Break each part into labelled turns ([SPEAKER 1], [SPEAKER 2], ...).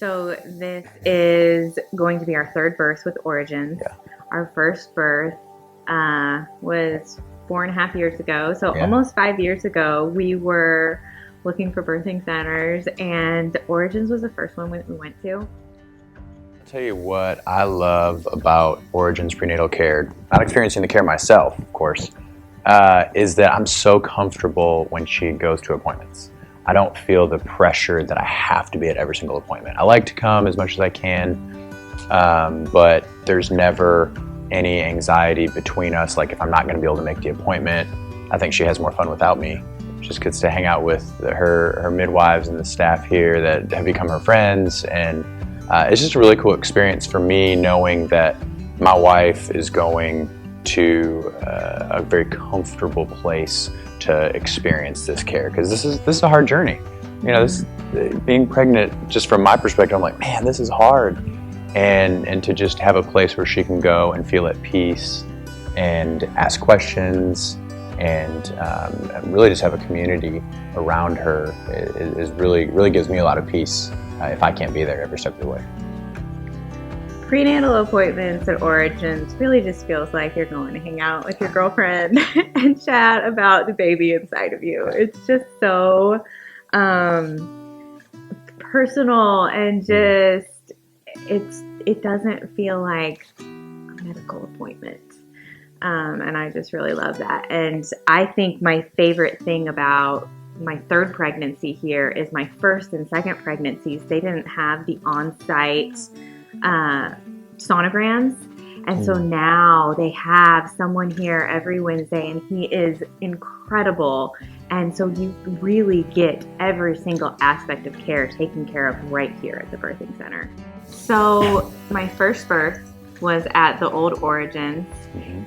[SPEAKER 1] So this is going to be our third birth with Origins.
[SPEAKER 2] Yeah.
[SPEAKER 1] Our first birth was 4.5 years ago. So
[SPEAKER 2] Yeah.
[SPEAKER 1] almost 5 years ago, we were looking for birthing centers, and Origins was the first one we went to.
[SPEAKER 2] I'll tell you what I love about Origins prenatal care, not experiencing the care myself, of course, is that I'm so comfortable when she goes to appointments. I don't feel the pressure that I have to be at every single appointment. I like to come as much as I can, but there's never any anxiety between us. Like if I'm not going to be able to make the appointment, I think she has more fun without me. She just gets to hang out with her midwives and the staff here that have become her friends, and it's just a really cool experience for me knowing that my wife is going to a very comfortable place to experience this care, because this is a hard journey. You know, this being pregnant, just from my perspective, I'm like, man, this is hard, and to just have a place where she can go and feel at peace and ask questions and really just have a community around her is really gives me a lot of peace if I can't be there every step of the way.
[SPEAKER 1] Prenatal appointments at Origins really just feels like you're going to hang out with your girlfriend and chat about the baby inside of you. It's just so personal, and just it doesn't feel like a medical appointment. And I just really love that. And I think my favorite thing about my third pregnancy here is my first and second pregnancies, they didn't have the on-site sonograms, and so now they have someone here every Wednesday, and he is incredible, and so you really get every single aspect of care taken care of right here at the birthing center. So my first birth was at the old Origins,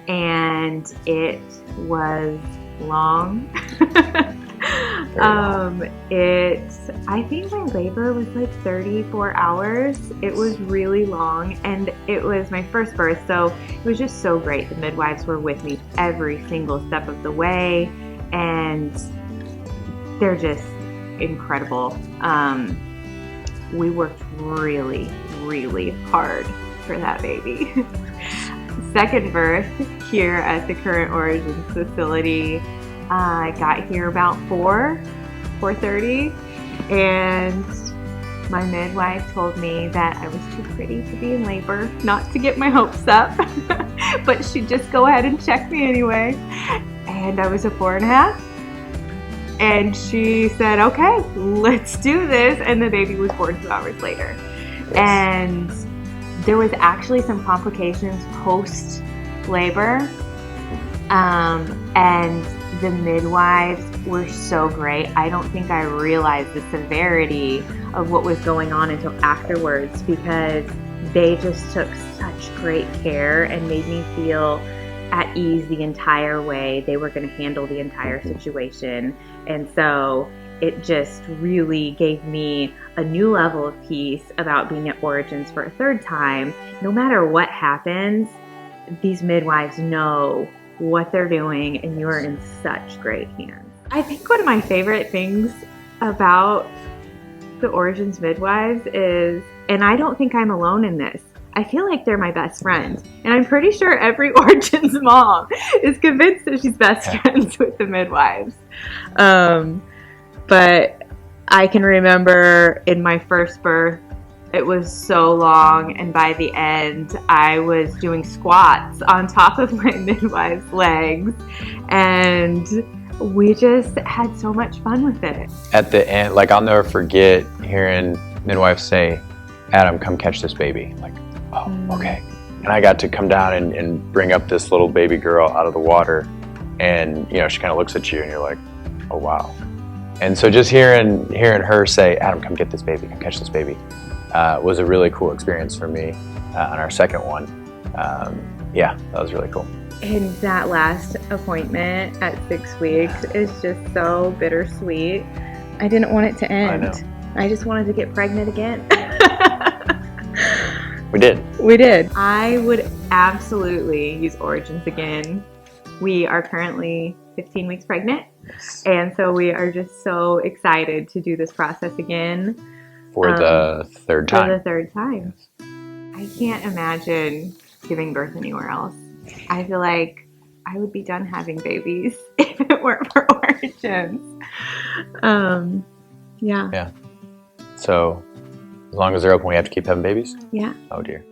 [SPEAKER 1] and it was long. I think my labor was like 34 hours. It was really long, and it was my first birth, so it was just so great. The midwives were with me every single step of the way, and they're just incredible. We worked really, really hard for that baby. Second birth here at the current Origins facility, I got here about 4:30, and my midwife told me that I was too pretty to be in labor, not to get my hopes up, but she'd just go ahead and check me anyway. And I was a 4.5, and she said, okay, let's do this, and the baby was born 2 hours later. Yes. And there was actually some complications post-labor, and the midwives were so great. I don't think I realized the severity of what was going on until afterwards, because they just took such great care and made me feel at ease the entire way. They were going to handle the entire situation. And so it just really gave me a new level of peace about being at Origins for a third time. No matter what happens, these midwives know what they're doing, and you are in such great hands. I think one of my favorite things about the Origins midwives is, and I don't think I'm alone in this, I feel like they're my best friend. And I'm pretty sure every Origins mom is convinced that she's best friends with the midwives. But I can remember in my first birth, it was so long, and by the end, I was doing squats on top of my midwife's legs, and we just had so much fun with it.
[SPEAKER 2] At the end, like, I'll never forget hearing midwives say, Adam, come catch this baby. Like, oh, okay. And I got to come down and bring up this little baby girl out of the water, and you know, she kind of looks at you and you're like, oh wow. And so just hearing her say, Adam, come get this baby, come catch this baby, was a really cool experience for me on our second one. Yeah, that was really cool.
[SPEAKER 1] And that last appointment at 6 weeks is just so bittersweet. I didn't want it to end.
[SPEAKER 2] I know.
[SPEAKER 1] I just wanted to get pregnant again.
[SPEAKER 2] We did.
[SPEAKER 1] We did. I would absolutely use Origins again. We are currently 15 weeks pregnant, and so we are just so excited to do this process again.
[SPEAKER 2] For the third
[SPEAKER 1] For
[SPEAKER 2] time.
[SPEAKER 1] the third time. I can't imagine giving birth anywhere else. I feel like I would be done having babies if it weren't for Origins. Yeah.
[SPEAKER 2] Yeah. So, as long as they're open, we have to keep having babies?
[SPEAKER 1] Yeah.
[SPEAKER 2] Oh, dear.